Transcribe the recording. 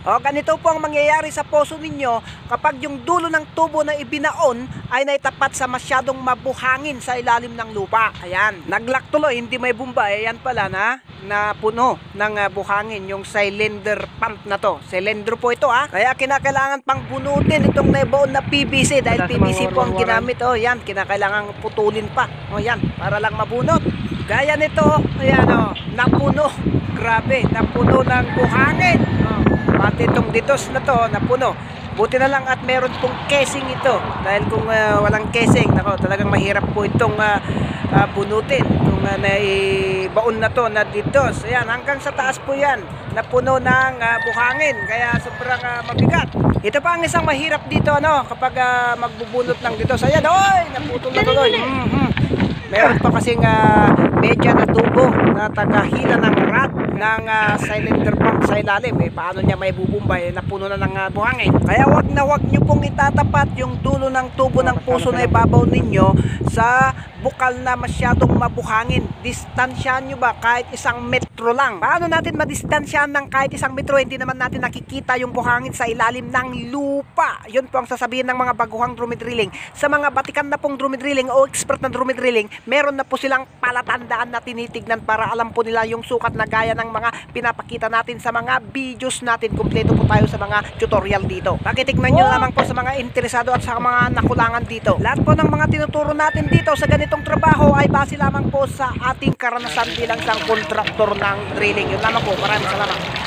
O, ganito po ang mangyayari sa poso ninyo kapag yung dulo ng tubo na ibinaon ay naitapat sa masyadong mabuhangin sa ilalim ng lupa. Ayan, naglak tuloy, hindi may bumba. Ayan pala na puno ng buhangin yung cylinder pump na to. Cylinder po ito Kaya kinakailangan pang bunutin itong naibaon na PVC dahil PVC po ang ginamit. O, yan, kinakailangan putulin pa. O, yan, para lang mabunot. Gaya nito, ayan napuno. Grabe, napuno ng buhangin. Pati itong ditos na to, napuno. Buti na lang at meron pong casing ito. Dahil kung walang casing, talagang mahirap po itong bunutin. Kung naibaon na to na ditos. Ayan, hanggang sa taas po yan. Napuno ng buhangin. Kaya sobrang mabigat. Ito pa ang isang mahirap dito, kapag magbubunot ng ditos. Ayan, oy! Naputol na tuloy. Meron pa kasing medya na tubo na tagahila ng rod ng cylinder pump sa ilalim. Paano niya may bubumbay? Napuno na ng buhangin. Kaya wag nyo pong itatapat yung dulo ng tubo ng puso na ibabaw ninyo sa bukal na masyadong mabuhangin. Distansyahan nyo ba kahit 1 metro lang? Paano natin madistansyahan ng kahit 1 metro? Hindi naman natin nakikita yung buhangin sa ilalim ng lupa. Yun po ang sasabihin ng mga baguhang drumidrilling. Sa mga batikan na pong drumidrilling o expert na drumidrilling, meron na po silang palatandaan na tinitignan para alam po nila yung sukat na gaya ng mga pinapakita natin sa mga videos natin. Kumpleto po tayo sa mga tutorial dito. Pakitignan nyo lamang po sa mga interesado at sa mga nakulangan dito. Lahat po ng mga tinuturo natin dito sa ganitong trabaho ay base lamang po sa ating karanasan bilang isang kontraktor ng drilling. Yun lamang po. Maraming salamat.